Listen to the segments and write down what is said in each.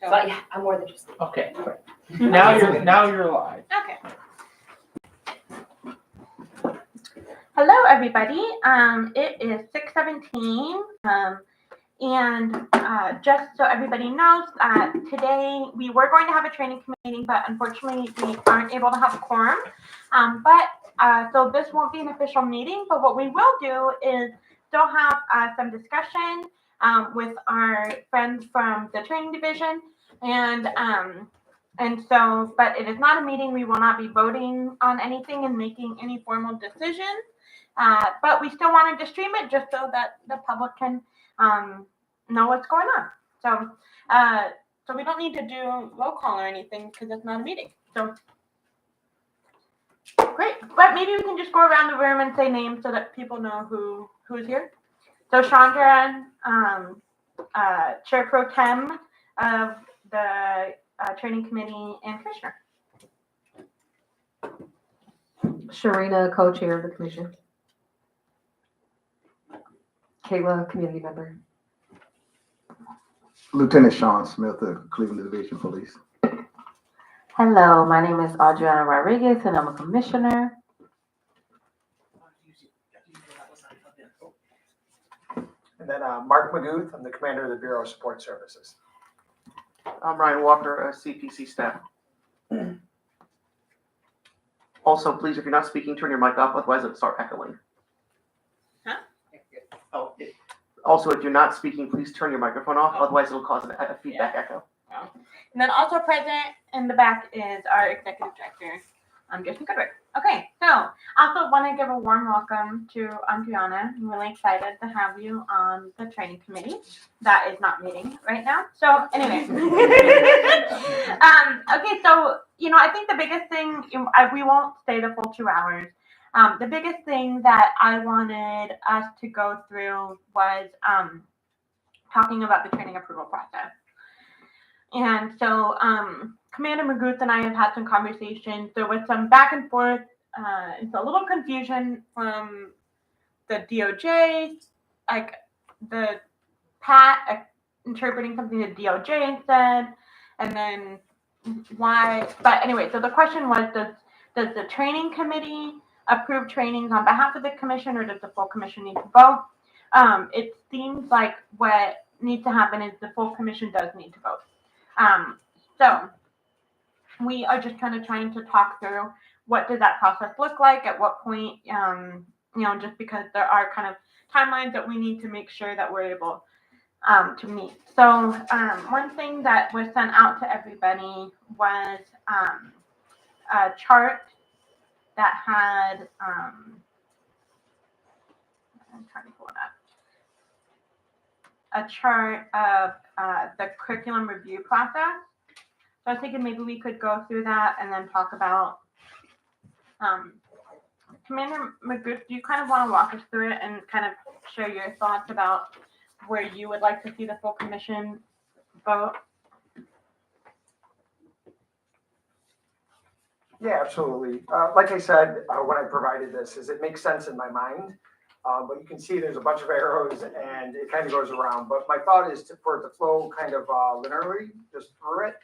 But yeah, I'm more than just. Okay. Now you're live. Okay. Hello, everybody. It is 6:17. And just so everybody knows, today we were going to have a training committee, but unfortunately we aren't able to have a quorum. So this won't be an official meeting, but what we will do is still have some discussion with our friends from the training division. But it is not a meeting. We will not be voting on anything and making any formal decisions. But we still wanted to stream it just so that the public can know what's going on. So we don't need to do roll call or anything because it's not a meeting. So great. But maybe we can just go around the room and say names so that people know who's here. So Chandra, Chair Pro Tem of the Training Committee, and Commissioner. Sharina, co-chair of the commission. Kayla, community member. Lieutenant Sean Smith of Cleveland Division Police. Hello, my name is Adriana Rodriguez, and I'm a commissioner. And then Mark Maguth, I'm the commander of the Bureau of Support Services. I'm Ryan Walker, CPC staff. Also, please, if you're not speaking, turn your mic off, otherwise it'll start echoing. Huh? Oh, also, if you're not speaking, please turn your microphone off, otherwise it'll cause a feedback echo. And then also present in the back is our executive director, Jason Goodrick. Okay, so also want to give a warm welcome to Adriana. I'm really excited to have you on the training committee. That is not meeting right now. So anyway, okay. So I think the biggest thing we won't stay the full 2 hours. The biggest thing that I wanted us to go through was talking about the training approval process. And so Commander Maguth and I have had some conversations. There was some back and forth. It's a little confusion from the DOJ, like the Pat interpreting something the DOJ said, and then why. But anyway, so the question was, does the training committee approve trainings on behalf of the commission, or does the full commission need to vote? It seems like what needs to happen is the full commission does need to vote. So we are just kind of trying to talk through what does that process look like, at what point, just because there are kind of timelines that we need to make sure that we're able to meet. So one thing that was sent out to everybody was a chart that had, I'm trying to pull it up. A chart of the curriculum review process. So I was thinking maybe we could go through that and then talk about Commander Maguth, do you kind of want to walk us through it and kind of share your thoughts about where you would like to see the full commission vote? Yeah, absolutely. Like I said, when I provided this, it makes sense in my mind. But you can see there's a bunch of arrows and it kind of goes around. But my thought is for it to flow kind of linearly, just through it.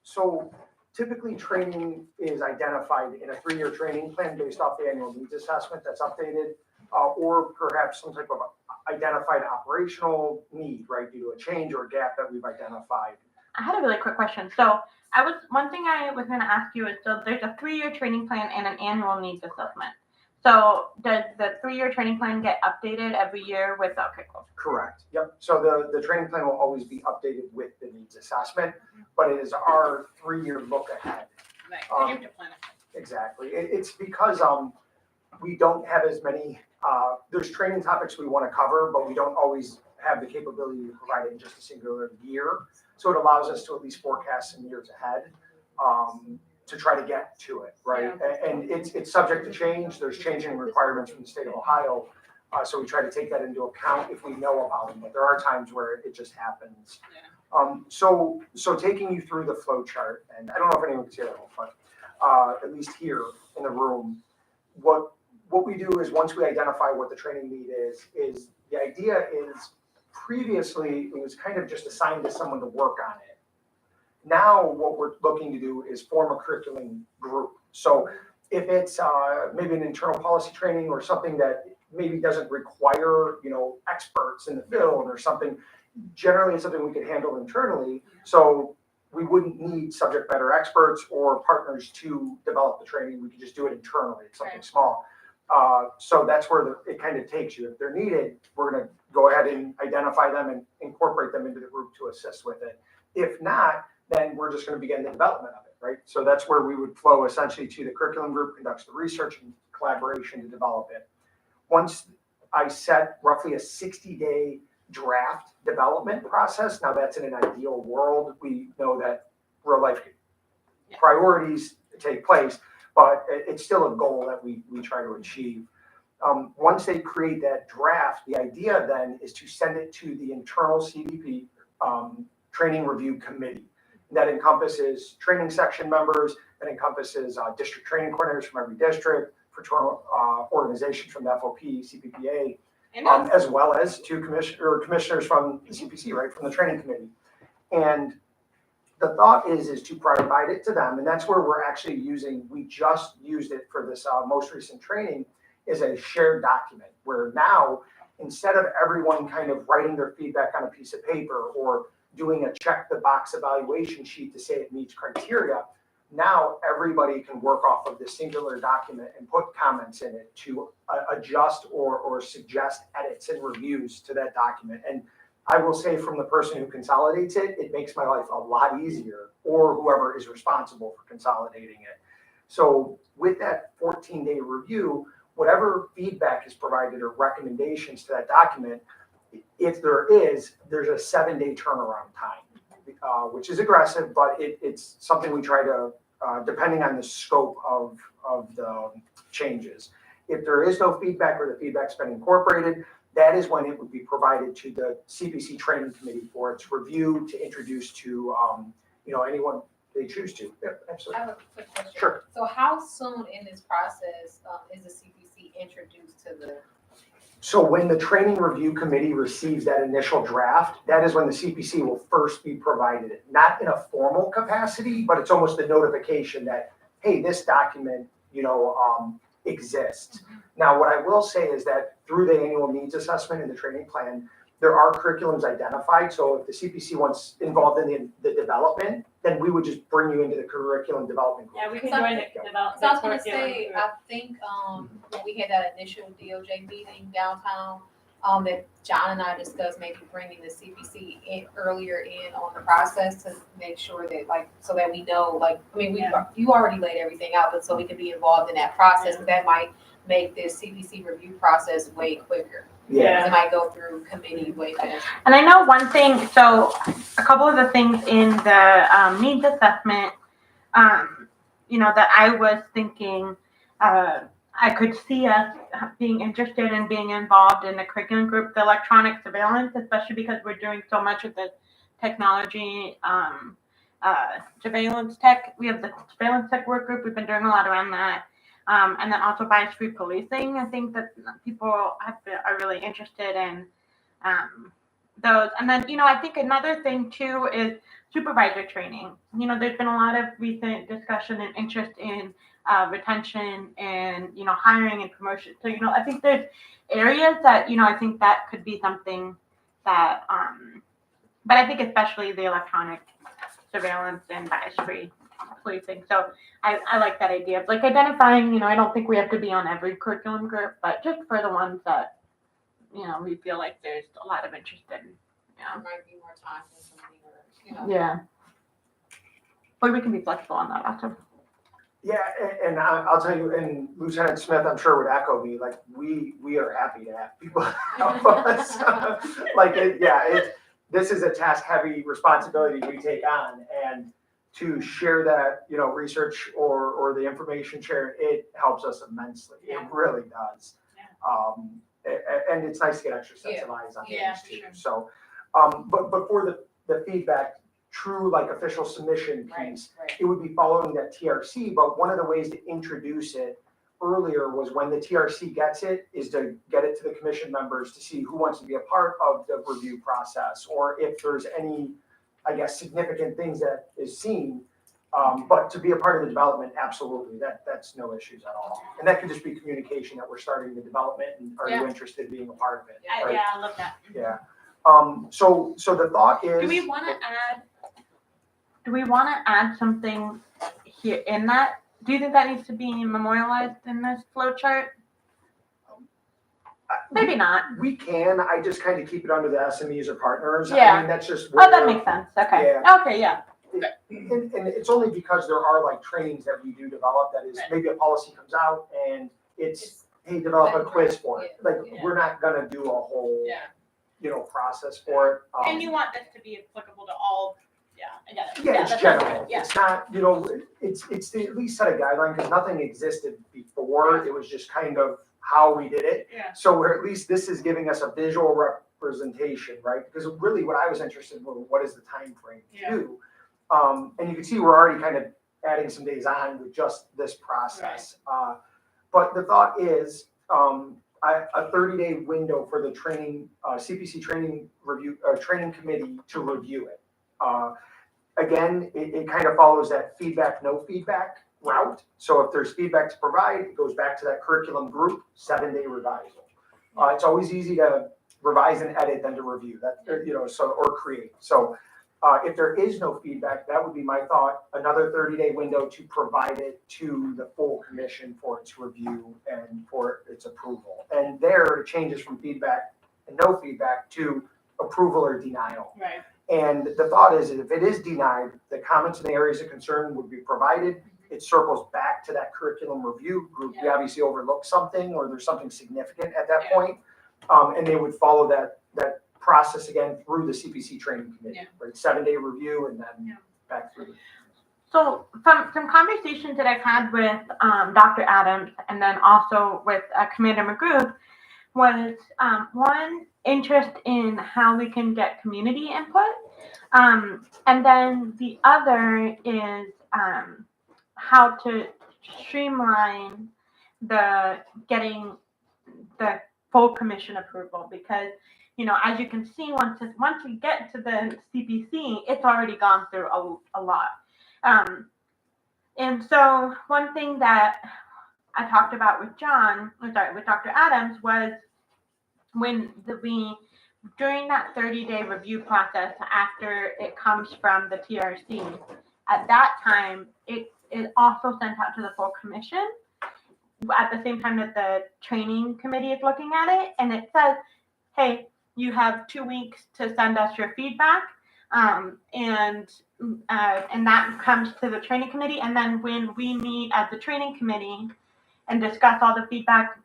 So typically training is identified in a 3-year training plan based off the annual needs assessment that's updated, or perhaps some type of identified operational need, right, due to a change or a gap that we've identified. I had a really quick question. So one thing I was going to ask you is, so there's a 3-year training plan and an annual needs assessment. So does the 3-year training plan get updated every year with the curriculum? Correct. Yep. So the training plan will always be updated with the needs assessment, but it is our 3-year look ahead. Right. Exactly. It's because we don't have as many. There's training topics we want to cover, but we don't always have the capability to provide it in just a singular year. So it allows us to at least forecast some years ahead. To try to get to it, right? Yeah. And it's subject to change. There's changing requirements from the state of Ohio. So we try to take that into account if we know about them, but there are times where it just happens. Yeah. So taking you through the flow chart, and I don't know if anyone can see that, but at least here in the room, what we do is once we identify what the training need is the idea is previously it was kind of just assigned to someone to work on it. Now, what we're looking to do is form a curriculum group. So if it's maybe an internal policy training or something that maybe doesn't require, experts in the field or something, generally it's something we could handle internally. So we wouldn't need subject matter experts or partners to develop the training. We could just do it internally. It's something small. So that's where it kind of takes you. If they're needed, we're going to go ahead and identify them and incorporate them into the group to assist with it. If not, then we're just going to begin the development of it, right? So that's where we would flow essentially to the curriculum group, conducts the research and collaboration to develop it. Once I set roughly a 60-day draft development process, now that's in an ideal world. We know that real life priorities take place, but it's still a goal that we try to achieve. Once they create that draft, the idea then is to send it to the internal CDP training review committee. That encompasses training section members, that encompasses district training coordinators from every district, fraternal organizations from the FOP, CPPA, as well as two commissioners from the CPC, right, from the training committee. And the thought is to provide it to them, and that's where we're actually we just used it for this most recent training, is a shared document, where now, instead of everyone kind of writing their feedback on a piece of paper or doing a check the box evaluation sheet to say it meets criteria, now everybody can work off of this singular document and put comments in it to adjust or suggest edits and reviews to that document. And I will say, from the person who consolidates it, it makes my life a lot easier, or whoever is responsible for consolidating it. So with that 14-day review, whatever feedback is provided or recommendations to that document, if there's a 7-day turnaround time, which is aggressive, but it's something we try to, depending on the scope of the changes. If there is no feedback or the feedback's been incorporated, that is when it would be provided to the CPC Training Committee for its review to introduce to, anyone they choose to. Yeah, absolutely. I have a quick question. Sure. So how soon in this process is the CPC introduced to the? So when the Training Review Committee receives that initial draft, that is when the CPC will first be provided it. Not in a formal capacity, but it's almost a notification that, hey, this document, exists. Mm-hmm. Now, what I will say is that through the annual needs assessment and the training plan, there are curriculums identified. So if the CPC wants involved in the development, then we would just bring you into the curriculum development group. Yeah, we can join the development. So I was going to say, I think when we had that initial DOJ meeting downtown, that John and I discussed maybe bringing the CPC in earlier in on the process to make sure that, so that we know, you already laid everything out, but so we can be involved in that process, but that might make this CPC review process way quicker. Yeah. It might go through committee way faster. And I know one thing, so a couple of the things in the needs assessment, that I was thinking, I could see us being interested in being involved in the curriculum group, the electronic surveillance, especially because we're doing so much of the technology, surveillance tech. We have the surveillance tech work group. We've been doing a lot around that. And then also bias-free policing. I think that people are really interested in those. And then, I think another thing too is supervisor training. There's been a lot of recent discussion and interest in retention and, hiring and promotion. So, I think there's areas that, I think that could be something that, but I think especially the electronic surveillance and bias-free policing. So I like that idea of identifying, I don't think we have to be on every curriculum group, but just for the ones that, we feel like there's a lot of interest in. There might be more time for something, Yeah. But we can be flexible on that also. Yeah, and I'll tell you, and Lieutenant Smith, I'm sure would echo me, we are happy to have people help us. This is a task-heavy responsibility we take on, and to share that, research or the information shared, it helps us immensely. It really does. Yeah. And it's nice to get extra sets of eyes on things too. Sure. So, but for the feedback, true official submission piece, it would be following that TRC. But one of the ways to introduce it earlier was when the TRC gets it, is to get it to the commission members to see who wants to be a part of the review process, or if there's any I guess, significant things that is seen. But to be a part of the development, absolutely, that's no issues at all. And that could just be communication that we're starting the development and are you interested in being a part of it? Right? Yeah, I love that. Yeah. So the thought is. Do we want to add something here in that? Do you think that needs to be memorialized in this flow chart? Maybe not. We can, I just kind of keep it under the SMEs or partners. Yeah. I mean, that's just. Oh, that makes sense. Okay. Okay, yeah. And it's only because there are like trainings that we do develop that is, maybe a policy comes out and it's, hey, develop a quiz for it. Like, we're not gonna do a whole, process for it. And you want this to be applicable to all, I get it. Yeah, it's that sounds general. good. Yeah. It's not, it's the at least set a guideline, because nothing existed before. It was just kind of how we did it. Yeah. So we're, at least this is giving us a visual representation, right? Because really what I was interested in, what is the time frame to do? And you can see we're already kind of adding some days on with just this process. But the thought is a 30-day window for the training, CPC training review, training committee to review it. Again, it kind of follows that feedback, no feedback route. So if there's feedback to provide, it goes back to that curriculum group, 7-day revisal. It's always easy to revise and edit than to review that, or create. So if there is no feedback, that would be my thought, another 30-day window to provide it to the full commission for its review and for its approval. And there it changes from feedback and no feedback to approval or denial. Right. And the thought is, if it is denied, the comments and the areas of concern would be provided. It circles back to that curriculum review group. We obviously overlooked something or there's something significant at that point. And they would follow that process again through the CPC training committee, right? 7-day review and then back through. So from some conversations that I've had with Dr. Adams and then also with Commander McGrew was one, interest in how we can get community input. And then the other is how to streamline getting the full commission approval, because as you can see, once we get to the CPC, it's already gone through a lot. And so one thing that I talked about with Dr. Adams was during that 30-day review process, after it comes from the TRC, at that time, it also sent out to the full commission at the same time that the training committee is looking at it. And it says, hey, you have 2 weeks to send us your feedback. And that comes to the training committee. And then when we meet as the training committee and discuss all the feedback,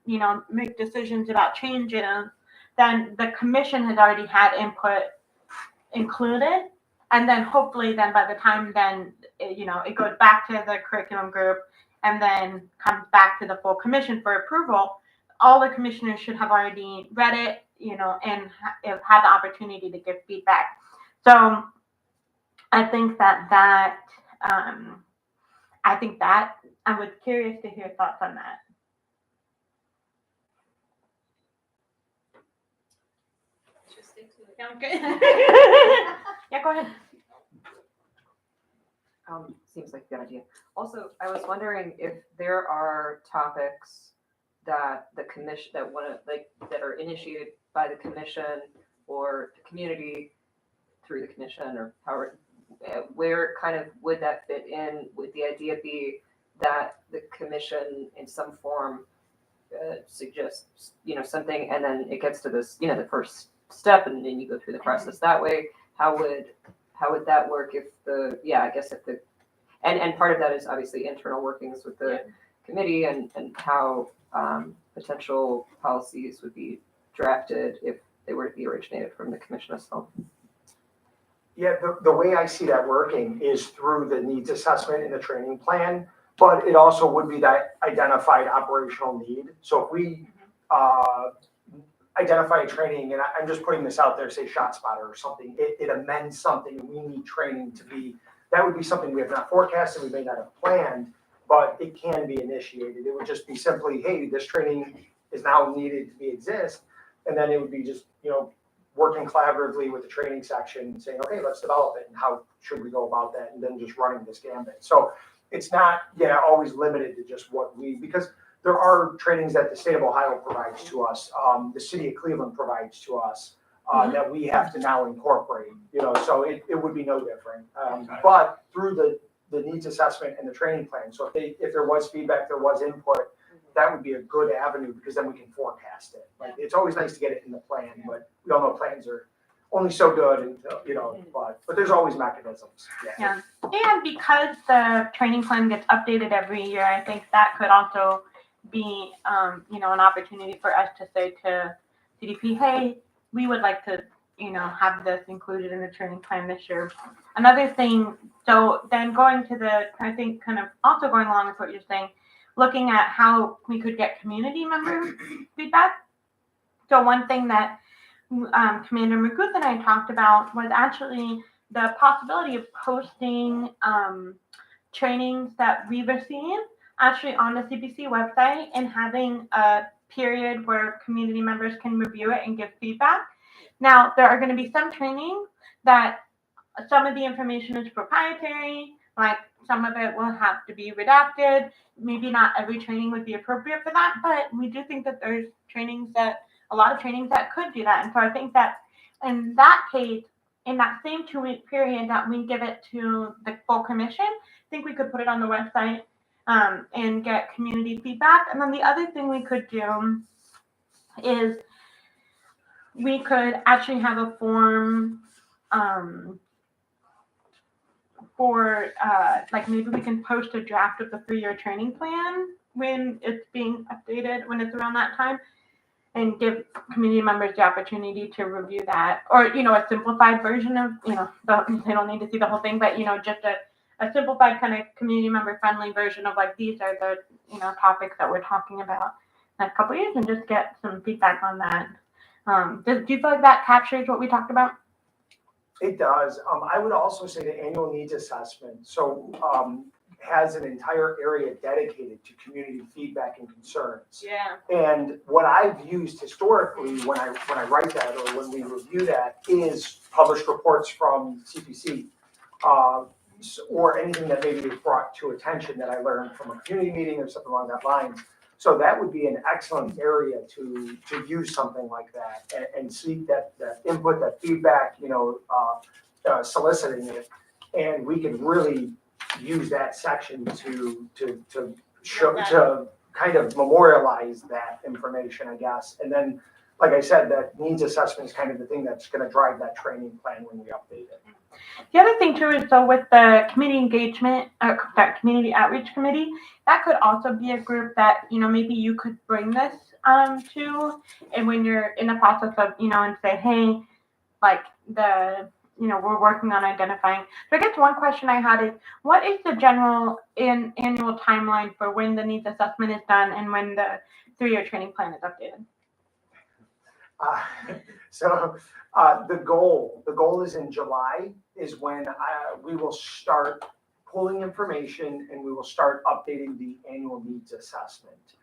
make decisions about changes, then the commission has already had input included. And then hopefully then by the time then, it goes back to the curriculum group and then comes back to the full commission for approval, all the commissioners should have already read it, and have had the opportunity to give feedback. So I think that I was curious to hear thoughts on that. Sound good? Yeah, go ahead. Seems like a good idea. Also, I was wondering if there are topics that the commission that are initiated by the commission or the community through the commission, or however, where kind of would that fit in? Would the idea be that the commission in some form suggests something, and then it gets to this the first step, and then you go through the process that way? How would that work if and part of that is obviously internal workings with the committee and how potential policies would be drafted if they were to be originated from the commission itself. Yeah, the way I see that working is through the needs assessment in the training plan, but it also would be that identified operational need. So if we identify a training, and I'm just putting this out there, say ShotSpotter or something, it amends something and we need training to be, that would be something we have not forecasted, we may not have planned, but it can be initiated. It would just be simply, hey, this training is now needed to exist. And then it would be just, working collaboratively with the training section, saying, okay, let's develop it, and how should we go about that, and then just running this gambit. So it's not, always limited to just because there are trainings that the state of Ohio provides to us, the city of Cleveland provides to us, that we have to now incorporate, so it would be no different. But through the needs assessment and the training plan, so if there was feedback, there was input, that would be a good avenue, because then we can forecast it. Like, it's always nice to get it in the plan, but we all know plans are only so good until, but there's always mechanisms. Yeah. And because the training plan gets updated every year, I think that could also be, an opportunity for us to say to CDP, hey, we would like to, have this included in the training plan this year. Another thing, so then going to I think kind of also going along with what you're saying, looking at how we could get community member feedback. So one thing that Commander McGuth and I talked about was actually the possibility of posting trainings that we've received actually on the CPC website, and having a period where community members can review it and give feedback. Now, there are going to be some trainings that some of the information is proprietary, like some of it will have to be redacted. Maybe not every training would be appropriate for that, but we do think that there's a lot of trainings that could do that. And so I think that in that case, in that same 2-week period that we give it to the full commission, I think we could put it on the website and get community feedback. And then the other thing we could do is we could actually have a form for like, maybe we can post a draft of the 3-year training plan when it's being updated, when it's around that time, and give community members the opportunity to review that, or a simplified version of they don't need to see the whole thing, but just a simplified kind of community member friendly version of, like, these are the topics that we're talking about in a couple of years, and just get some feedback on that. Do you feel like that captures what we talked about? It does. I would also say the annual needs assessment, has an entire area dedicated to community feedback and concerns. Yeah. And what I've used historically when I write that, or when we review that, is published reports from CPC, or anything that maybe is brought to attention that I learned from a community meeting or something along that line. So that would be an excellent area to use something like that, and seek that input, that feedback, soliciting it, and we can really use that section to show, to kind of memorialize that information, I guess. And then, like I said, that needs assessment is kind of the thing that's going to drive that training plan when we update it. The other thing too is, so with the community engagement, that community outreach committee, that could also be a group that maybe you could bring this to, and when you're in the process of and say, hey, like we're working on identifying. So I guess one question I had is, what is the general annual timeline for when the needs assessment is done and when the 3-year training plan is updated? The goal is in July, is when we will start pulling information, and we will start updating the annual needs assessment.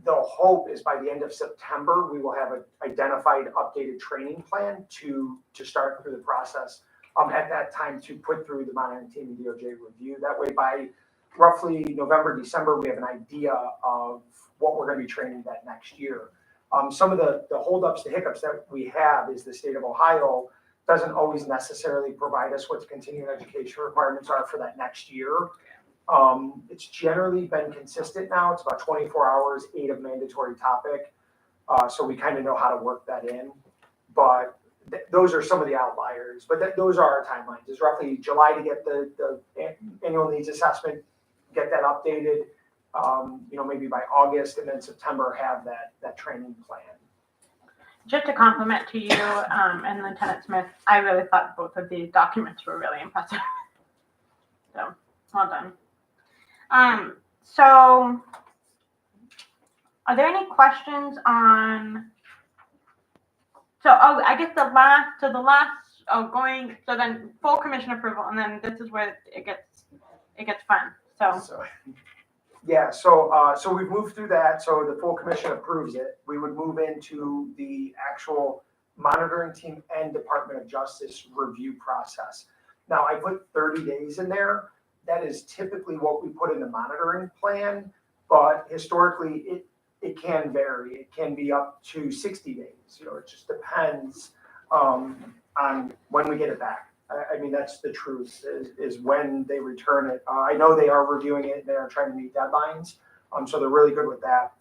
The hope is by the end of September, we will have an identified updated training plan to start through the process. At that time, to put through the monitoring team and DOJ review. That way, by roughly November, December, we have an idea of what we're going to be training that next year. Some of the holdups, the hiccups that we have is the state of Ohio doesn't always necessarily provide us what the continuing education requirements are for that next year. It's generally been consistent now. It's about 24 hours, 8 of mandatory topic. So we kind of know how to work that in. But those are some of the outliers. But those are our timelines. It's roughly July to get the annual needs assessment, get that updated, maybe by August, and then September have that training plan. Just a compliment to you and Lieutenant Smith. I really thought both of these documents were really impressive. So, well done. So, are there any questions on? I guess then full commission approval, and then this is where it gets fun. So we've moved through that. So the full commission approves it. We would move into the actual monitoring team and Department of Justice review process. Now, I put 30 days in there. That is typically what we put in the monitoring plan, but historically it can vary. It can be up to 60 days. It just depends on when we get it back. I mean, that's the truth is when they return it. I know they are reviewing it and they are trying to meet deadlines. So they're really good with that.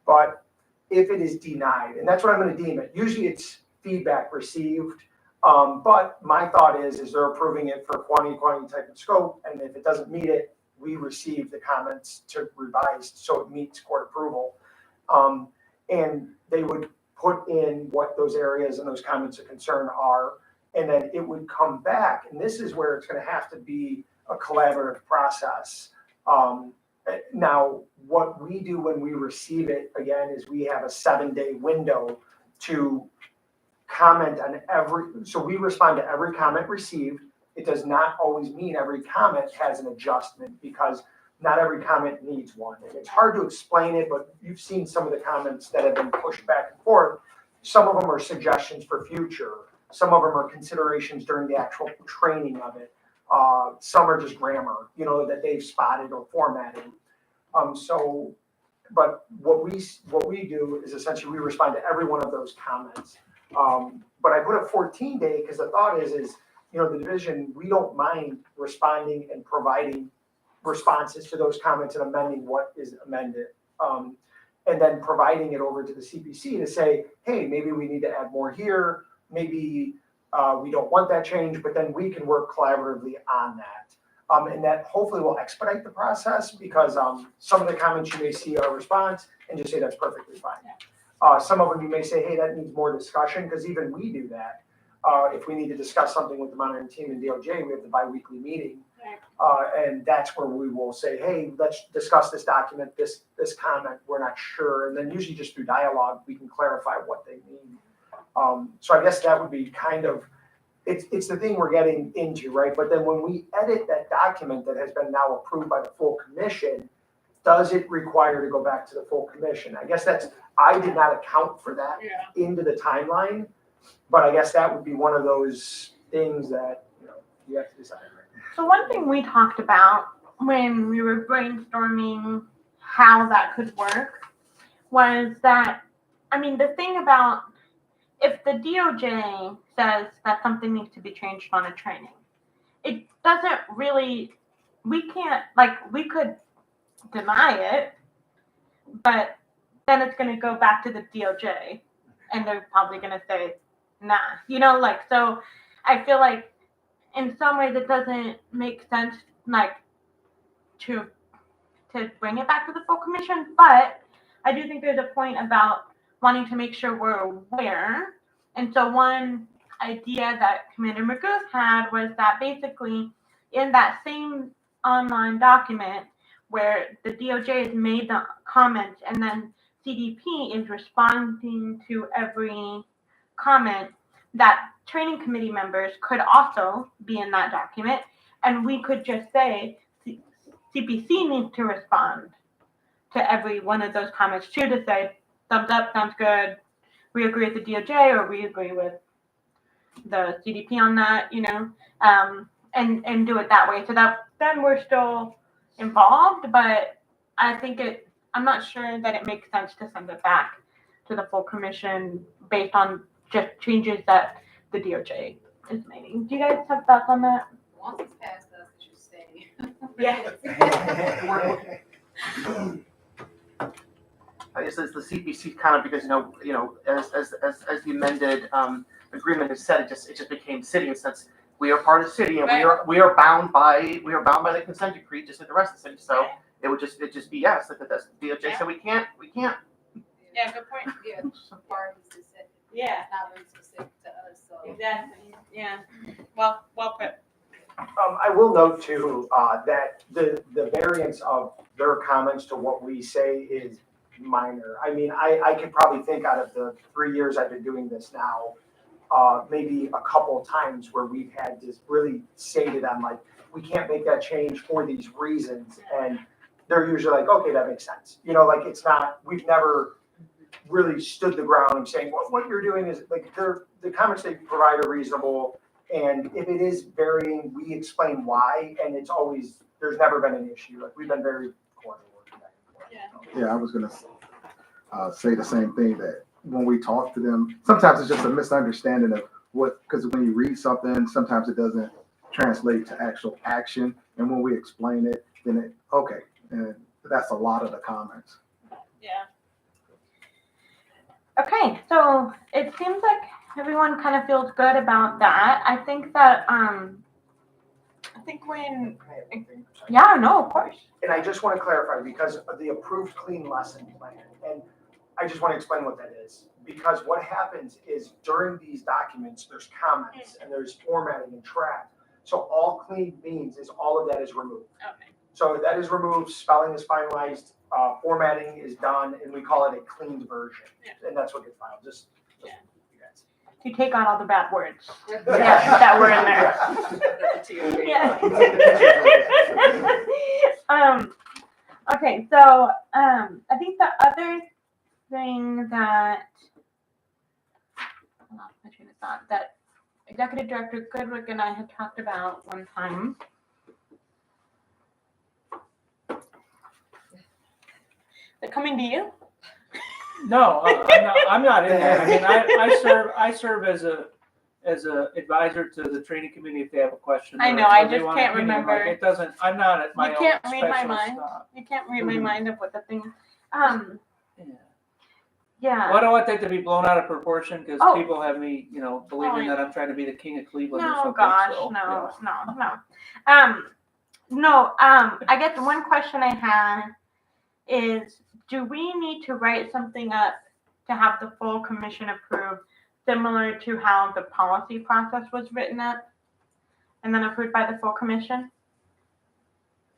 But if it is denied, and that's what I'm going to deem it. Usually it's feedback received. But my thought is they're approving it for quantity, type, and scope. And if it doesn't meet it, we receive the comments to revised so it meets court approval. And they would put in what those areas and those comments of concern are, and then it would come back. And this is where it's going to have to be a collaborative process. Now, what we do when we receive it, again, is we have a 7-day window to comment on so we respond to every comment received. It does not always mean every comment has an adjustment because not every comment needs one. It's hard to explain it, but you've seen some of the comments that have been pushed back and forth. Some of them are suggestions for future. Some of them are considerations during the actual training of it. Some are just grammar, that they've spotted or formatted. But what we do is essentially we respond to every one of those comments. But I put a 14-day because the thought is the division, we don't mind responding and providing responses to those comments and amending what is amended. And then providing it over to the CPC to say, hey, maybe we need to add more here. Maybe we don't want that change, but then we can work collaboratively on that. And that hopefully will expedite the process because some of the comments you may see are a response and just say that's perfectly fine. Some of them you may say, hey, that needs more discussion because even we do that. If we need to discuss something with the monitoring team and DOJ, we have the bi-weekly meeting. And that's where we will say, hey, let's discuss this document, this comment, we're not sure. And then usually just through dialogue, we can clarify what they mean. So I guess that would be kind of, it's the thing we're getting into, right? But then when we edit that document that has been now approved by the full commission, does it require to go back to the full commission? I guess I did not account for that into the timeline, but I guess that would be one of those things that, you have to decide. So one thing we talked about when we were brainstorming how that could work was that, the thing about if the DOJ says that something needs to be changed on a training, it doesn't really, we could deny it, but then it's going to go back to the DOJ and they're probably going to say, nah, so I feel like in some ways it doesn't make sense, to bring it back to the full commission, but I do think there's a point about wanting to make sure we're aware. And so one idea that Commander Magooth had was that basically in that same online document where the DOJ has made the comments and then CDP is responding to every comment, that training committee members could also be in that document, and we could just say CPC needs to respond to every one of those comments too, to say thumbs up, sounds good, we agree with the DOJ or we agree with the CDP on that, and do it that way. So that then we're still involved, but I'm not sure that it makes sense to send it back to the full commission based on just changes that the DOJ is making. Do you guys have thoughts on that? Once it's past us, it should stay. Yeah. I guess it's the CPC comment because as the amended agreement is said, it just became city, and since we are part of the city and we are bound by the consent decree just like the rest of the city. So it would just be yes, that the DOJ said we can't. Yeah, good point. Yeah, parties to set. Yeah. It's not really specific to us, so. Exactly. Yeah. Well put. I will note too that the variance of their comments to what we say is minor. I could probably think out of the 3 years I've been doing this now, maybe a couple of times where we've had this really stated on we can't make that change for these reasons, and they're usually like, okay, that makes sense. It's not, we've never really stood the ground and saying, what you're doing is, like, the comments they provide are reasonable. And if it is varying, we explain why, and it's always, there's never been an issue. Like, we've been very cordial working back and forth. Yeah, I was gonna say the same thing, that when we talk to them, sometimes it's just a misunderstanding of what, because when you read something, sometimes it doesn't translate to actual action. And when we explain it, then okay. And that's a lot of the comments. Yeah. Okay, so it seems like everyone kind of feels good about that. I think that, I think when, Can I have one thing? Sorry. yeah, no, of course. And I just want to clarify, because of the approved clean lesson plan, and I just want to explain what that is. Because what happens is during these documents, there's comments and there's formatting and track. So all clean means is all of that is removed. Okay. So that is removed, spelling is finalized, formatting is done, and we call it a cleaned version. Yeah. And that's what gets filed, just Yeah. you guys. To take out all the bad words Yeah. that were in there. Yeah. Yeah. Okay, so I think the other thing that I lost my train of thought, that Executive Director Goodwick and I had talked about one time. They're coming to you? No, I'm not in there. I mean, I serve as a advisor to the training committee if they have a question. I or- know, I or they just want can't opinion. Like, remember. it doesn't, I'm not at my You own can't read my special mind. stuff. You can't read my mind of what the thing. Yeah. Yeah. Well, I don't want that to be blown out of proportion, because Oh. people have me, believing Oh, that I'm trying to be the king of Cleveland or No, something. gosh, so, no, yeah. no. I guess one question I had is, do we need to write something up to have the full commission approved, similar to how the policy process was written up and then approved by the full commission?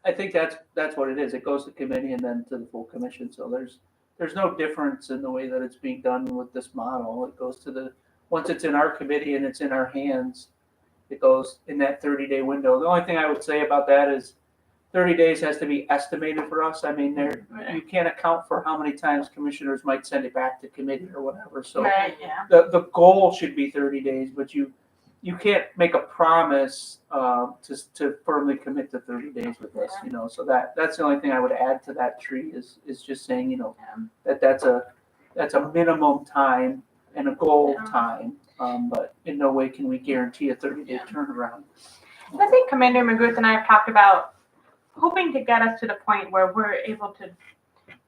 I think that's what it is. It goes to committee and then to the full commission. So there's no difference in the way that it's being done with this model. It goes to once it's in our committee and it's in our hands, it goes in that 30-day window. The only thing I would say about that is 30 days has to be estimated for us. I mean, you can't account for how many times commissioners might send it back to committee or whatever. So Right, yeah. the goal should be 30 days, but you can't make a promise to firmly commit to 30 days with us, So that's the only thing I would add to that tree is just saying, that's a minimum time and a goal time, but in no way can we guarantee a 30-day turnaround. I think Commander McGruth and I have talked about hoping to get us to the point where we're able to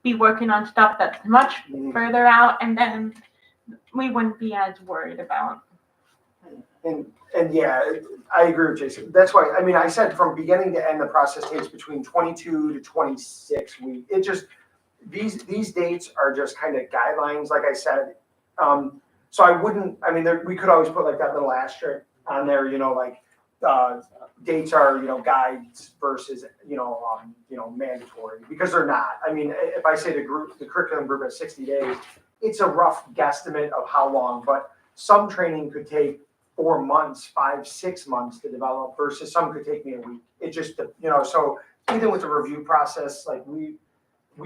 be working on stuff that's much further out, and then we wouldn't be as worried about. And yeah, I agree with Jason. That's why, I mean, I said from beginning to end, the process takes between 22 to 26 weeks. It just, these dates are just kind of guidelines, like I said. So I wouldn't, I mean, we could always put like that little asterisk on there, dates are, guides versus, mandatory, because they're not. I mean, if I say the curriculum group has 60 days, it's a rough guesstimate of how long, but some training could take 4 months, 5-6 months to develop versus some could take me a week. It just, so even with the review process, like we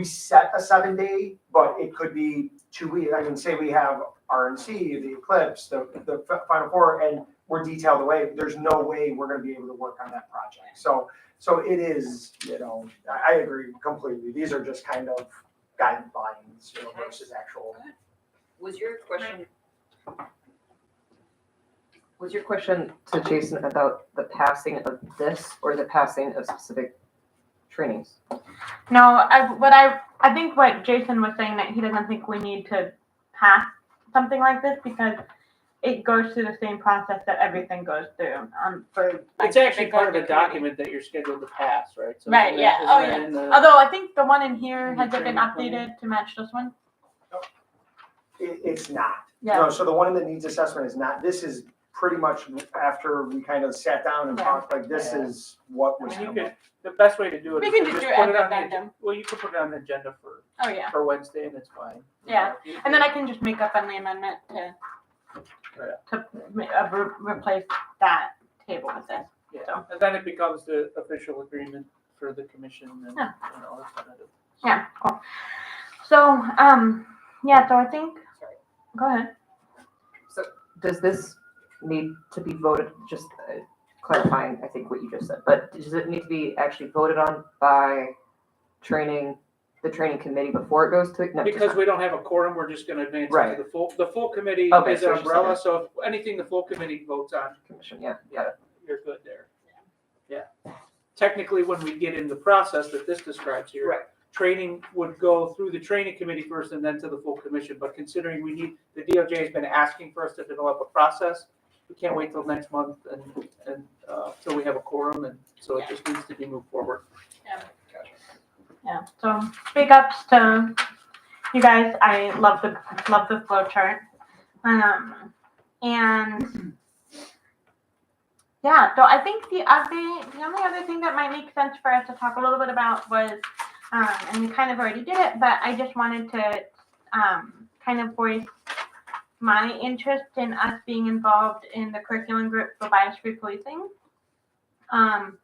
set a 7-day, but it could be 2 weeks. I mean, say we have RNC, the Eclipse, the Final Four, and we're detailed away. There's no way we're going to be able to work on that project. So it is, I agree completely. These are just kind of guidelines, versus actual. Was your question to Jason about the passing of this or the passing of specific trainings? No, I think what Jason was saying, that he doesn't think we need to pass something like this because it goes through the same process that everything goes through. It's actually part of the document that you're scheduled to pass, right? So Right, yeah. Oh, yeah. Although I think the one in here, has it been updated to match this one? It's not. Yeah. No, so the one that needs assessment is not. This is pretty much after we kind of sat down and talked, like, this is what was coming. The best way to do it We is can to just just do put it on addendum. well, you can put it on the agenda Oh, yeah. for Wednesday, and it's fine. Yeah. And then I can just make up on the amendment to replace that table with this. Yeah, and then it becomes the official agreement for the commission, and Yeah. that's kind of. Yeah, cool. So, Yeah, so I think, Sorry. go ahead. Does this need to be voted, just clarifying, I think what you just said, but does it need to be actually voted on by the training committee before it goes to? No, Because we don't have a quorum, we're just gonna advance it Right. to the full committee Okay, is so an it's just umbrella, so if anything the full committee votes on, Commission, yeah, got it. you're good there. Yeah. Technically, when we get in the process that this describes here. Right. Training would go through the training committee first and then to the full commission, but considering the DOJ has been asking for us to develop a process, we can't wait till next month and till we have a quorum, and so it just needs to be moved forward. Yeah, so big ups to you guys. I love the flow chart. And yeah, so I think the only other thing that might make sense for us to talk a little bit about was, and we kind of already did it, but I just wanted to kind of voice my interest in us being involved in the curriculum group for bias-free policing. And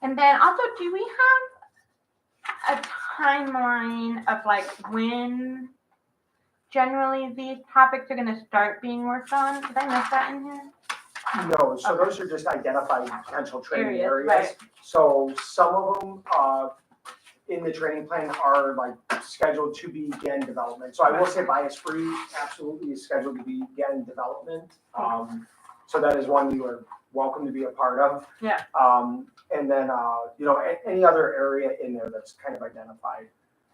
then also, do we have a timeline of like when generally these topics are going to start being worked on? Did I miss that in here? No, so those are just identified potential training Areas, areas. right. So some of them, in the training plan are like scheduled to begin development. So I will say bias free absolutely is scheduled to begin development. So that is one you are welcome to be a part of. Yeah. And then, any other area in there that's kind of identified.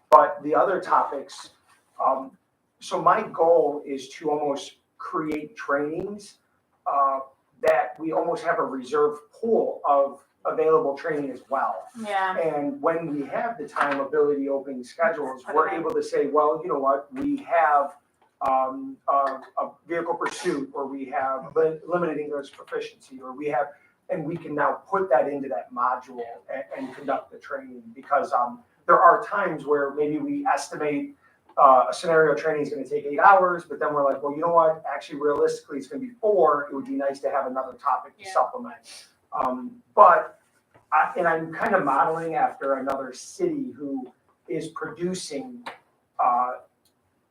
But the other topics, so my goal is to almost create trainings that we almost have a reserve pool of available training as well. Yeah. And when we have the time, ability, opening schedules, we're able to say, well, you know what, we have a vehicle pursuit, or we have limited English proficiency, or we have, and we can now put that into that module and conduct the training, because there are times where maybe we estimate a scenario training is going to take 8 hours, but then we're like, well, you know what, actually realistically it's going to be 4. It would be nice to have another topic to supplement. And I'm kind of modeling after another city who is producing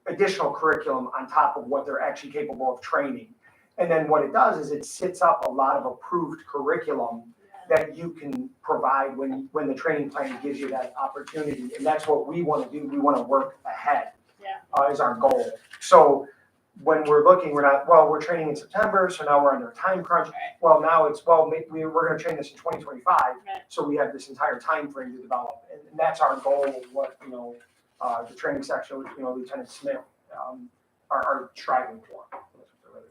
additional curriculum on top of what they're actually capable of training. And then what it does is it sits up a lot of approved curriculum that you can provide when the training plan gives you that opportunity. And that's what we want to do. We want to work ahead is our goal. So when we're looking, we're training in September, so now we're under a time crunch. Right. Well, now it's, maybe we're going to train this in 2025, Right. so we have this entire time frame to develop. And that's our goal, what, the training section with, Lieutenant Smith are striving for. That's what they're really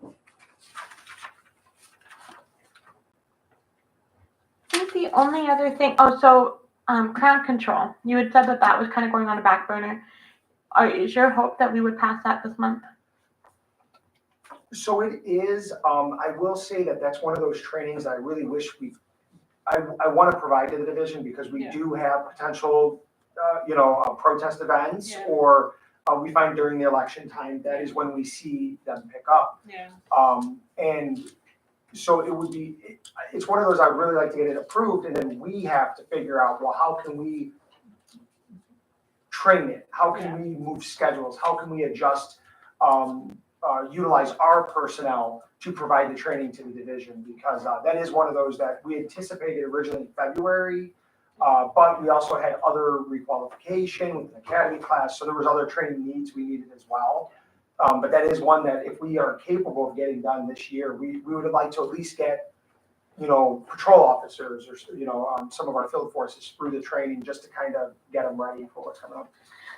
working. I think the only other thing, crowd control. You had said that was kind of going on a back burner. Is your hope that we would pass that this month? So it is, I will say that that's one of those trainings I really wish I want to provide to the division, because we do have potential, protest events, or we find during the election time, that is when we see them pick up. Yeah. And so it's one of those, I'd really like to get it approved, and then we have to figure out, well, how can we train it? How can we move schedules? How can we adjust, utilize our personnel to provide the training to the division? Because that is one of those that we anticipated originally in February, but we also had other requalification with an academy class, so there was other training needs we needed as well. But that is one that if we are capable of getting done this year, we would like to at least get, patrol officers or, some of our field forces through the training, just to kind of get them ready for what's coming up.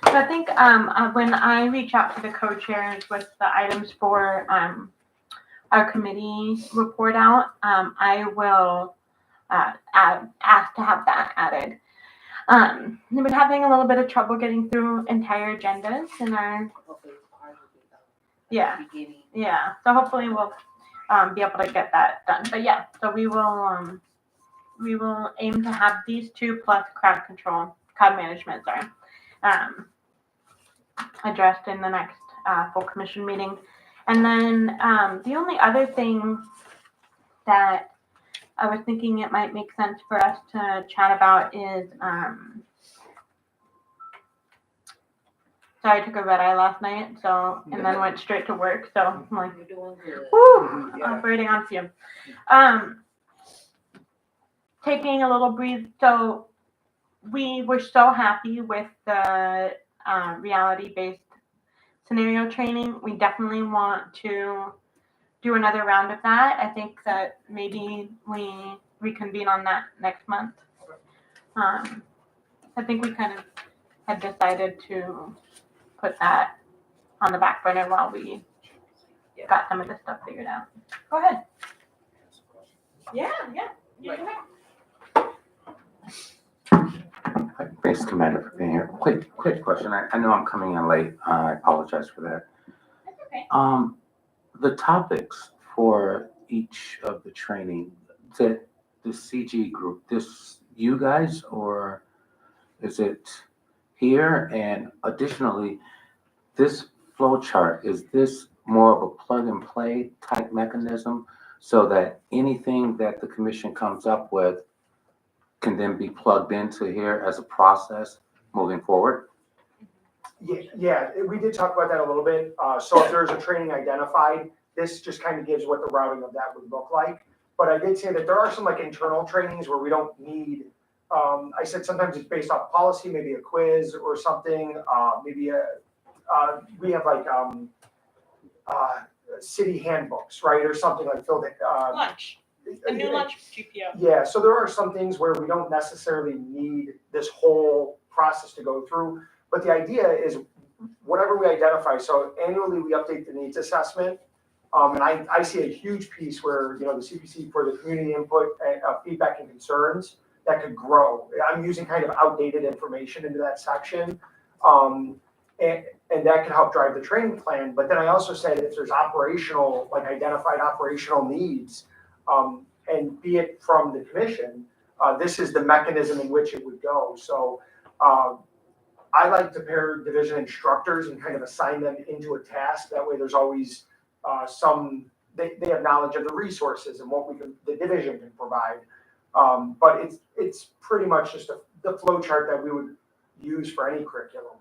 So I think when I reach out to the co-chairs with the items for our committee report out, I will ask to have that added. We've been having a little bit of trouble getting through entire agendas in our so hopefully we'll be able to get that done. But yeah, so we will aim to have these 2 plus crowd management, addressed in the next full commission meeting. And then the only other thing that I was thinking it might make sense for us to chat about is I took a red eye last night, so, and then went straight to work, so I'm like, You're doing good. woo, Yeah. operating on fumes. Taking a little breathe. So we were so happy with the reality-based scenario training. We definitely want to do another round of that. I think that maybe we reconvene on that next month. I think we kind of had decided to put that on the back burner while we got some of this stuff figured out. Go ahead. Yeah. You go ahead. Thanks, Commander, for being here. Quick question. I know I'm coming in late. I apologize for that. That's okay. The topics for each of the training, the CG group, this you guys, or is it here? And additionally, this flow chart, is this more of a plug and play type mechanism so that anything that the commission comes up with can then be plugged into here as a process moving forward? Yeah, we did talk about that a little bit. So if there's a training identified, this just kind of gives what the routing of that would look like. But I did say that there are some like internal trainings where we don't need, I said sometimes it's based off policy, maybe a quiz or something, we have like city handbooks, right? Or something like Lunch. A new lunch GPO. Yeah, so there are some things where we don't necessarily need this whole process to go through. But the idea is whatever we identify, so annually we update the needs assessment. And I see a huge piece where, the CPC for the community input, feedback and concerns that could grow. I'm using kind of outdated information into that section. And that can help drive the training plan. But then I also said if there's operational, like identified operational needs, and be it from the commission, this is the mechanism in which it would go. So I like to pair division instructors and kind of assign them into a task. That way there's always they have knowledge of the resources and what the division can provide. But it's pretty much just the flow chart that we would use for any curriculum,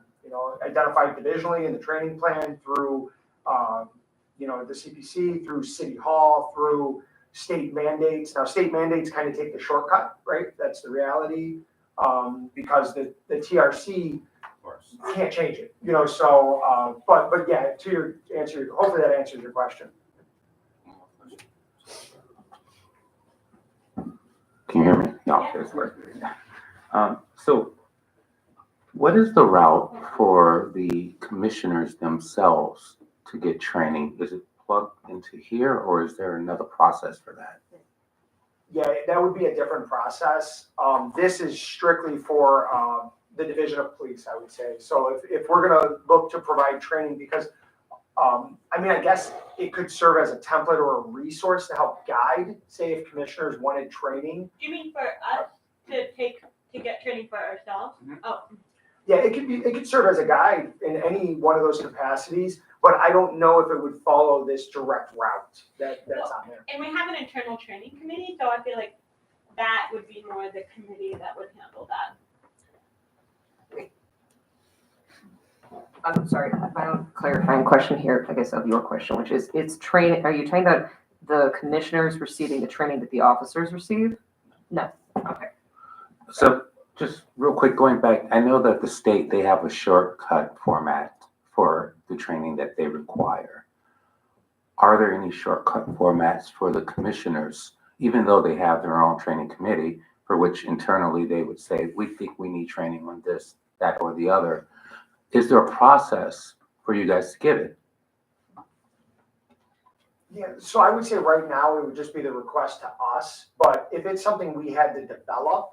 identified divisionally in the training plan through, the CPC, through City Hall, through state mandates. Now, state mandates kind of take the shortcut, right? That's the reality, because the TRC can't change it, so, but yeah, hopefully that answers your question. Can you hear me? No, it's working. So what is the route for the commissioners themselves to get training? Is it plugged into here, or is there another process for that? Yeah, that would be a different process. This is strictly for the Division of Police, I would say. So if we're gonna look to provide training, because I guess it could serve as a template or a resource to help guide, say if commissioners wanted training. Do you mean for us to get training for ourselves? Mm-hmm. Oh. Yeah, it could serve as a guide in any one of those capacities, but I don't know if it would follow this direct route that's on there. And we have an internal training committee, so I feel like that would be more the committee that would handle that. I'm sorry, I have a clarifying question here, I guess, of your question, which is, are you talking about the commissioners receiving the training that the officers receive? No, okay. So just real quick, going back, I know that the state, they have a shortcut format for the training that they require. Are there any shortcut formats for the commissioners, even though they have their own training committee, for which internally they would say, we think we need training on this, that, or the other? Is there a process for you guys to give it? Yeah, so I would say right now it would just be the request to us, but if it's something we had to develop,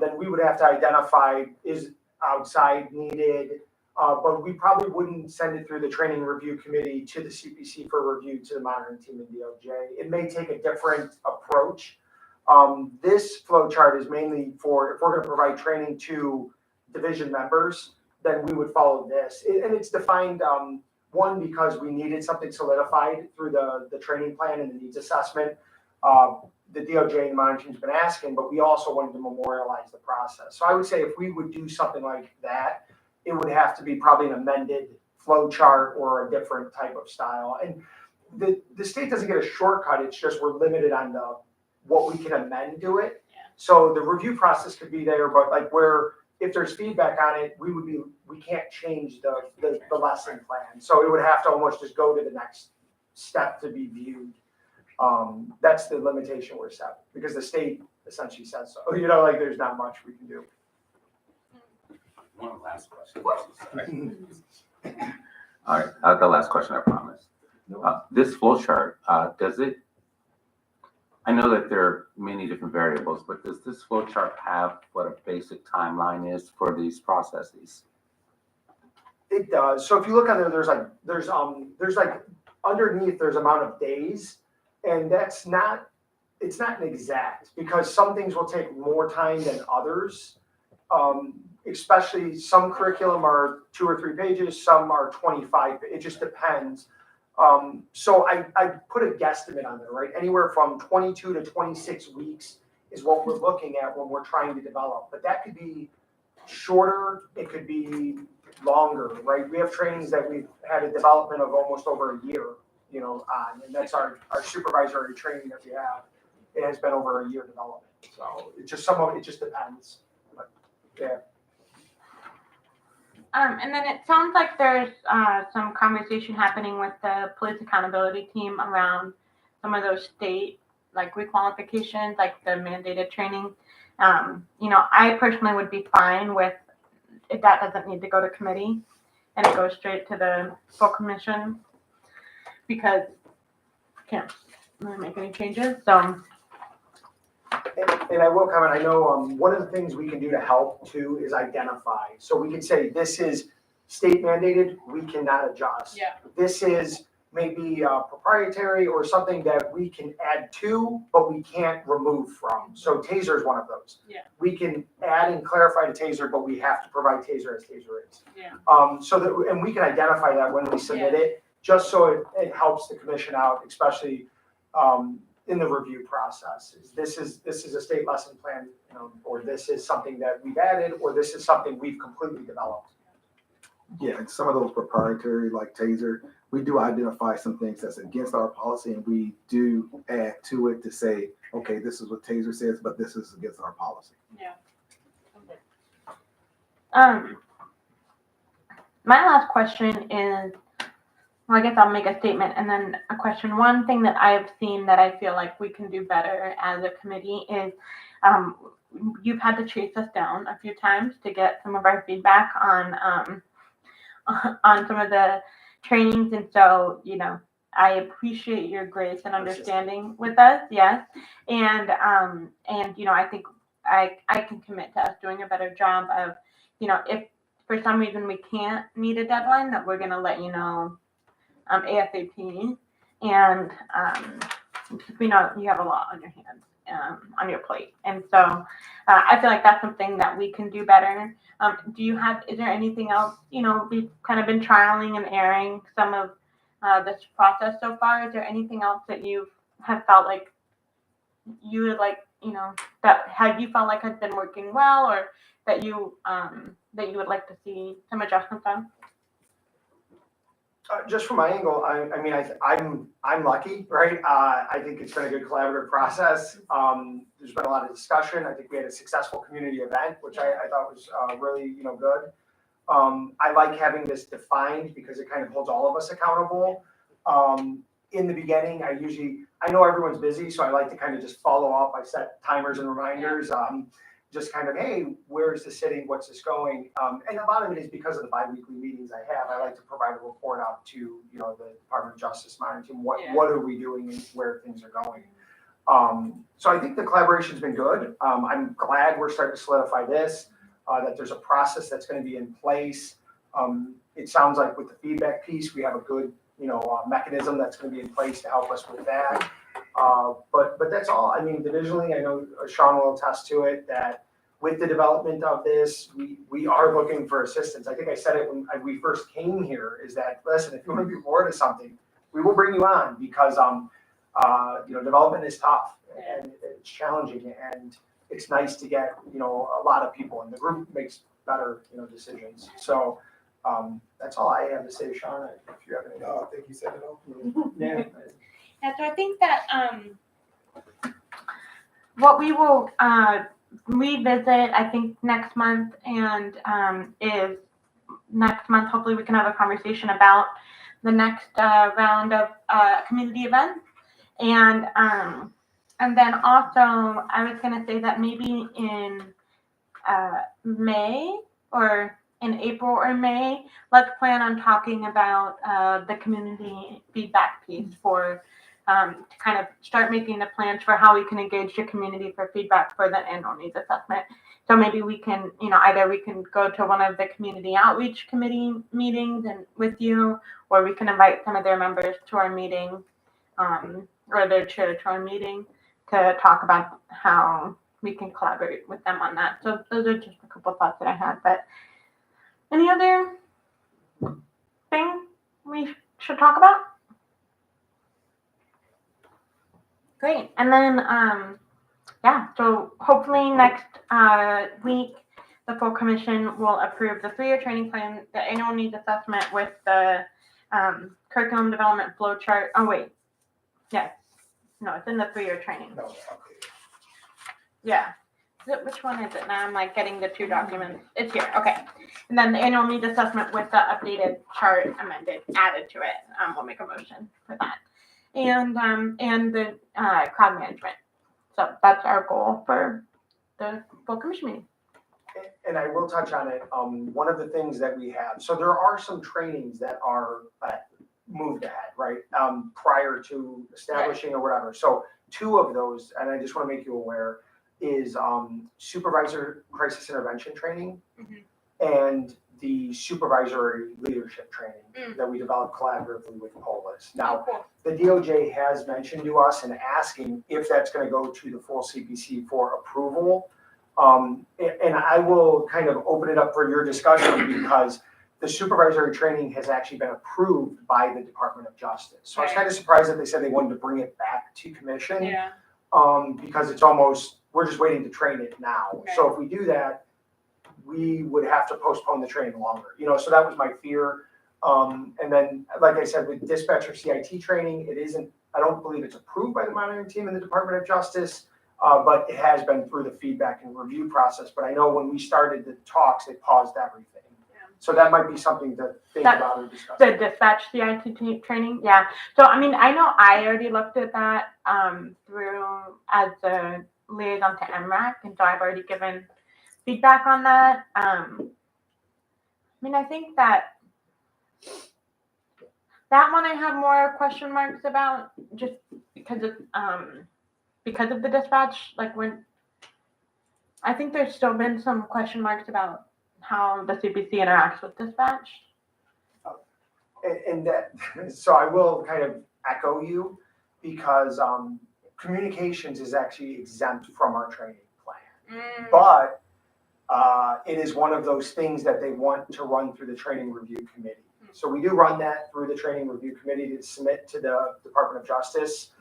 then we would have to identify is outside needed, but we probably wouldn't send it through the training review committee to the CPC for review to the monitoring team in DOJ. It may take a different approach. This flow chart is mainly for, if we're gonna provide training to division members, then we would follow this. And it's defined, one, because we needed something solidified through the training plan and the needs assessment. The DOJ and monitoring has been asking, but we also wanted to memorialize the process. So I would say if we would do something like that, it would have to be probably an amended flow chart or a different type of style. And the state doesn't get a shortcut, it's just we're limited on what we can amend to it. Yeah. So the review process could be there, but like if there's feedback on it, we can't change the lesson plan. So it would have to almost just go to the next step to be viewed. That's the limitation we're set, because the state essentially says so. Like there's not much we can do. One last question. All right, the last question, I promise. This flow chart, I know that there are many different variables, but does this flow chart have what a basic timeline is for these processes? It does. So if you look on there, there's like underneath there's amount of days, and it's not an exact, because some things will take more time than others. Especially some curriculum are 2 or 3 pages, some are 25. It just depends. So I put a guesstimate on there, right? Anywhere from 22 to 26 weeks is what we're looking at when we're trying to develop. But that could be shorter, it could be longer, right? We have trainings that we've had a development of almost over a year, on, and that's our supervisory training that we have. It has been over a year development. So it just depends. But yeah. And then it sounds like there's some conversation happening with the police accountability team around some of those state requalifications, like the mandated training. I personally would be fine with if that doesn't need to go to committee and it goes straight to the full commission, because I can't really make any changes. So. And I will comment, I know one of the things we can do to help too is identify. So we can say this is state mandated, we cannot adjust. Yeah. This is maybe proprietary or something that we can add to, but we can't remove from. So TASER is one of those. Yeah. We can add and clarify to TASER, but we have to provide TASER as TASER is. Yeah. And we can identify that when we submit it, just so it helps the commission out, especially in the review process. This is a state lesson plan, or this is something that we've added, or this is something we've completely developed. Yeah, and some of those proprietary, like TASER, we do identify some things that's against our policy, and we do add to it to say, okay, this is what TASER says, but this is against our policy. Yeah. My last question is, well, I guess I'll make a statement and then a question. One thing that I've seen that I feel like we can do better as a committee is you've had to chase us down a few times to get some of our feedback on some of the trainings. And so, I appreciate your grace and understanding with us. Yes. And I think I can commit to us doing a better job of, if for some reason we can't meet a deadline, that we're going to let you know ASAP, and we know you have a lot on your hands, on your plate, and so I feel like that's something that we can do better. Is there anything else? We've kind of been trialing and erring some of this process so far. Is there anything else that you have felt like you would like, that have you felt like has been working well, or that you would like to see some adjustments on? Just from my angle, I'm lucky, right? I think it's been a good collaborative process. There's been a lot of discussion. I think we had a successful community event, which I thought was really, good. I like having this defined because it kind of holds all of us accountable. In the beginning, I know everyone's busy, so I like to kind of just follow up. I set timers and reminders. Just kind of, hey, where's the sitting? What's this going? And a lot of it is because of the bi-weekly meetings I have. I like to provide a report out to, the Department of Justice monitoring team. What are we doing and where things are going? So I think the collaboration's been good. I'm glad we're starting to solidify this, that there's a process that's going to be in place. It sounds like with the feedback piece, we have a good, mechanism that's going to be in place to help us with that. But that's all. Divisionally, I know Sean will attest to it, that with the development of this, we are looking for assistance. I think I said it when we first came here, is that, listen, if you want to be bored of something, we will bring you on, because, development is tough and it's challenging, and it's nice to get, a lot of people, and the group makes better, decisions. So, that's all I have to say, Sean, if you have any. No, I think you said it all. Yeah. Yeah, so I think that what we will revisit, I think, next month and is next month. Hopefully, we can have a conversation about the next round of community events, and then also I was going to say that maybe in May or in April or May, let's plan on talking about the community feedback piece for to kind of start making the plans for how we can engage the community for feedback for the annual needs assessment. So maybe we can, either we can go to one of the community outreach committee meetings and with you, or we can invite some of their members to our meeting, or their chair to our meeting to talk about how we can collaborate with them on that. So those are just a couple of thoughts that I had. But any other thing we should talk about? Great. And then, so hopefully next week, the full commission will approve the 3-year training plan, the annual needs assessment with the curriculum development flow chart. Oh, wait. Yes. No, it's in the 3-year training. No, okay. Yeah. Which one is it? Now I'm like getting the two documents. It's here. Okay. And then the annual needs assessment with the updated chart added to it. We'll make a motion for that. And the cloud management. So that's our goal for the full commission meeting. And I will touch on it. One of the things that we have, so there are some trainings that are moved ahead, right? Prior to establishing or whatever. So 2 of those, and I just want to make you aware, is supervisor crisis intervention training and the supervisory leadership training that we developed collaboratively with Polis. Now, the DOJ has mentioned to us and asking if that's going to go to the full CPC for approval. And I will kind of open it up for your discussion because the supervisory training has actually been approved by the Department of Justice. So I was kind of surprised that they said they wanted to bring it back to commission. Yeah. Because it's almost, we're just waiting to train it now. Okay. So if we do that, we would have to postpone the training longer, so that was my fear. And then, like I said, with dispatcher CIT training, I don't believe it's approved by the monitoring team in the Department of Justice, but it has been through the feedback and review process. But I know when we started the talks, they paused everything. Yeah. So that might be something to think about or discuss. The dispatch CIT training, yeah. So I mean, I know I already looked at that through as a liaison to MRAC, and so I've already given feedback on that. I mean, I think that one I have more question marks about just because of the dispatch. Like when I think there's still been some question marks about how the CPC interacts with dispatch. And that, so I will kind of echo you because communications is actually exempt from our training plan. But it is one of those things that they want to run through the training review committee. So we do run that through the training review committee to submit to the Department of Justice.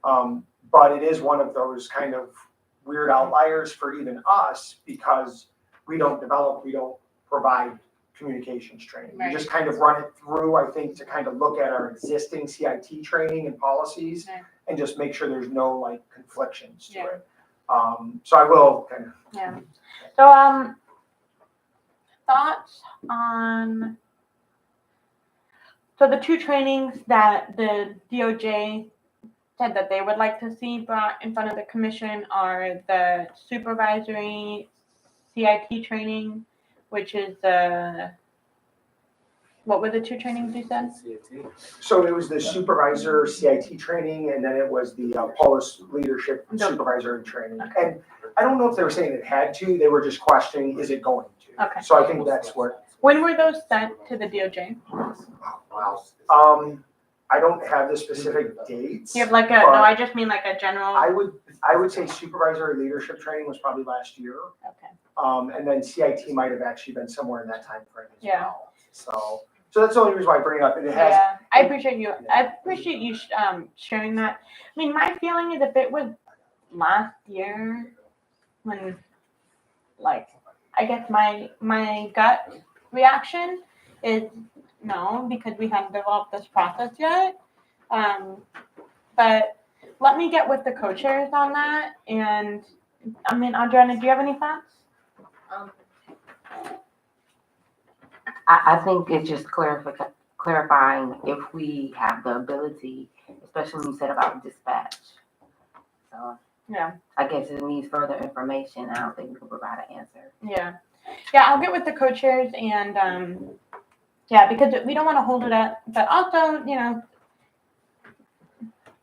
But it is one of those kind of weird outliers for even us because we don't provide communications training. Right. We just kind of run it through, I think, to kind of look at our existing CIT training and policies and just make sure there's no like conflictions to it. So I will kind of. Yeah. So thoughts on the 2 trainings that the DOJ said that they would like to see brought in front of the commission are the supervisory CIT training, which is what were the 2 trainings you said? So it was the supervisor CIT training, and then it was the Polis leadership supervisory training. And I don't know if they were saying it had to, they were just questioning, is it going to? Okay. So I think that's what. When were those sent to the DOJ? Wow. I don't have the specific dates. You have like I just mean like a general. I would say supervisory leadership training was probably last year. Okay. And then CIT might have actually been somewhere in that time frame as Yeah. well. So that's the only reason why I bring it up. And it has. Yeah, I appreciate you sharing that. I mean, my feeling is if it was last year when, like, I guess my gut reaction is no, because we haven't developed this process yet. But let me get with the co-chairs on that. And I mean, Adriana, do you have any thoughts? I think it's just clarifying if we have the ability, especially when you said about dispatch. So Yeah. I guess it needs further information. I don't think we can provide an answer. Yeah. Yeah, I'll get with the co-chairs and yeah, because we don't want to hold it up. But also, you know,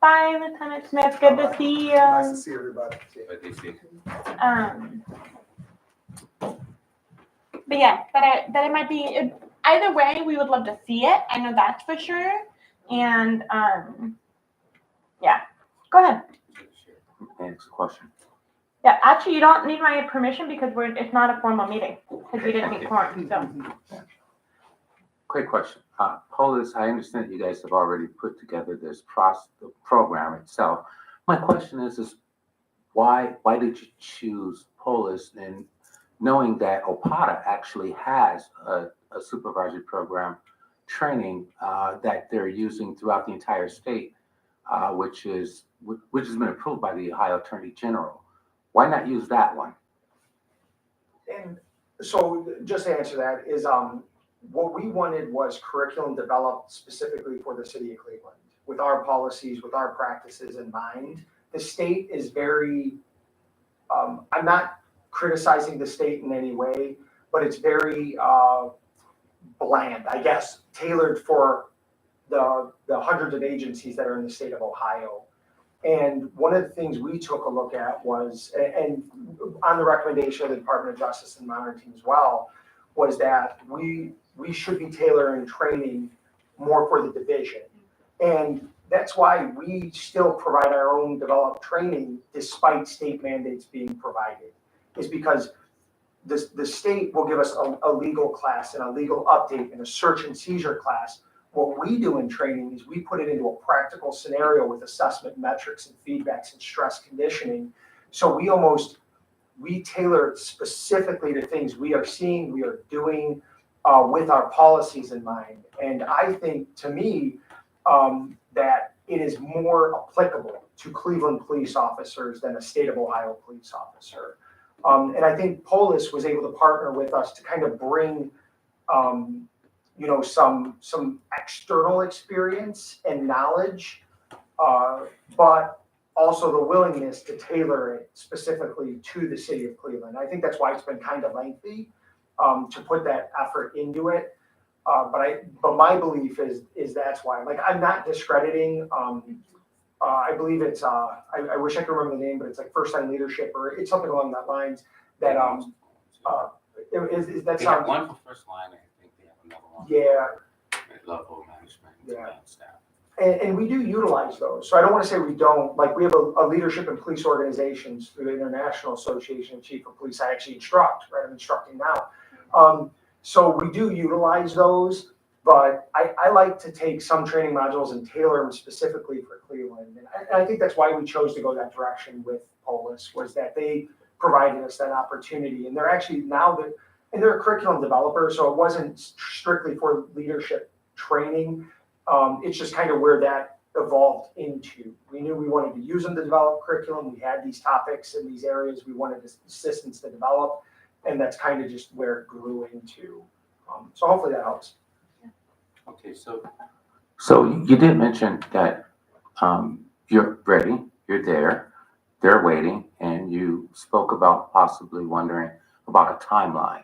bye, Lieutenant Smith. Good to see you. Nice to see everybody. But yeah, that it might be either way. We would love to see it. I know that's for sure. And yeah, go ahead. Next question. Yeah, actually, you don't need my permission because it's not a formal meeting because we didn't meet quorum. So Quick question. Polis, I understand that you guys have already put together this the program itself. My question is why did you choose Polis, and knowing that Opata actually has a supervisory program training that they're using throughout the entire state, which has been approved by the Ohio Attorney General. Why not use that one? And so just to answer that is, what we wanted was curriculum developed specifically for the city of Cleveland, with our policies, with our practices in mind. The state is very, I'm not criticizing the state in any way, but it's very bland, I guess, tailored for the hundreds of agencies that are in the state of Ohio. And one of the things we took a look at was, and on the recommendation of the Department of Justice and monitoring team as well, was that we should be tailoring training more for the division. And that's why we still provide our own developed training despite state mandates being provided, is because the state will give us a legal class and a legal update and a search and seizure class. What we do in training is we put it into a practical scenario with assessment metrics and feedbacks and stress conditioning. So we tailor it specifically to things we are seeing, we are doing with our policies in mind. And I think, to me, that it is more applicable to Cleveland police officers than a state of Ohio police officer. And I think Polis was able to partner with us to kind of bring some external experience and knowledge, but also the willingness to tailor it specifically to the city of Cleveland. I think that's why it's been kind of lengthy to put that effort into it. But my belief is that's why. Like, I'm not discrediting. I believe it's I wish I could remember the name, but it's like First Time Leadership, or it's something along that lines. That that They sounds. have one for first line, and I think they have another one. Yeah. At level management and staff. And we do utilize those. So I don't want to say we don't. Like, we have a leadership in police organizations through the International Association of Chief of Police. I actually instruct, right? I'm instructing now. So we do utilize those, but I like to take some training modules and tailor them specifically for Cleveland. And I think that's why we chose to go that direction with Polis, was that they provided us that opportunity. And they're actually they're a curriculum developer, so it wasn't strictly for leadership training. It's just kind of where that evolved into. We knew we wanted to use them to develop curriculum. We had these topics in these areas we wanted assistance to develop, and that's kind of just where it grew into. So hopefully that helps. Okay, so you did mention that you're ready, you're there, they're waiting, and you spoke about possibly wondering about a timeline.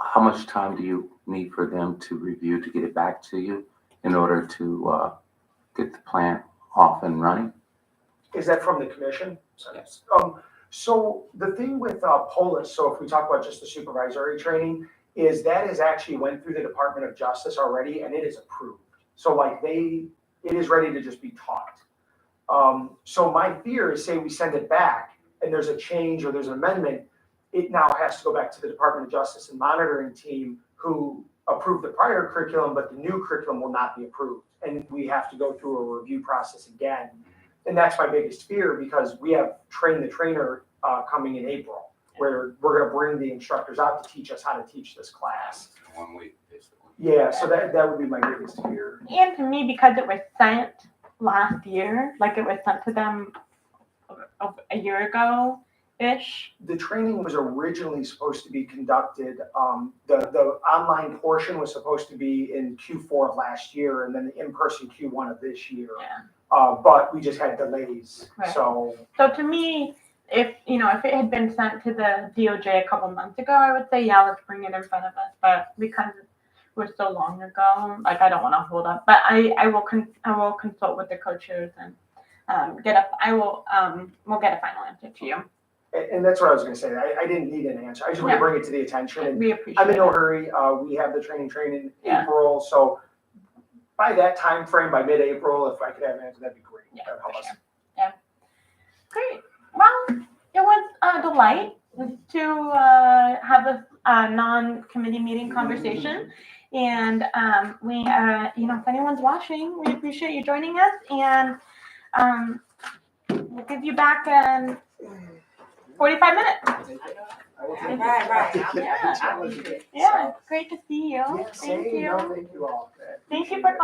How much time do you need for them to review to get it back to you in order to get the plan off and running? Is that from the commission? Yes. So the thing with Polis, so if we talk about just the supervisory training, is that is actually went through the Department of Justice already, and it is approved. So like it is ready to just be taught. So my fear is, say we send it back and there's a change or there's an amendment, it now has to go back to the Department of Justice and monitoring team who approved the prior curriculum, but the new curriculum will not be approved. And we have to go through a review process again. And that's my biggest fear, because we have train the trainer coming in April. where we're gonna bring the instructors out to teach us how to teach this class. 1 week, basically. Yeah, so that would be my biggest fear. And to me, because it was sent last year, like it was sent to them a year ago-ish. The training was originally supposed to be conducted, the online portion was supposed to be in Q4 of last year, and then the in-person Q1 of this year. Yeah. But we just had delays, Right. so. So to me, if it had been sent to the DOJ a couple months ago, I would say, yeah, let's bring it in front of us. But because it was so long ago, like I don't want to hold up. But I will consult with the co-chairs and we'll get a final answer to you. And that's what I was gonna say, I didn't need an answer, I just want to Yeah. bring it to the attention, and We appreciate I'm in no it. hurry, we have the training in Yeah. April, so by that time frame, by mid-April, if I could have an answer, that'd be great. Yeah, That'd help for us. sure. Yeah. Great. Well, it was a delight to have this non-committee meeting conversation. And we, if anyone's watching, we appreciate you joining us. And we'll give you back in 45 minutes. Right. Yeah, great to see you. Yeah, Thank same, you. no, thank you all. Thank you for coming.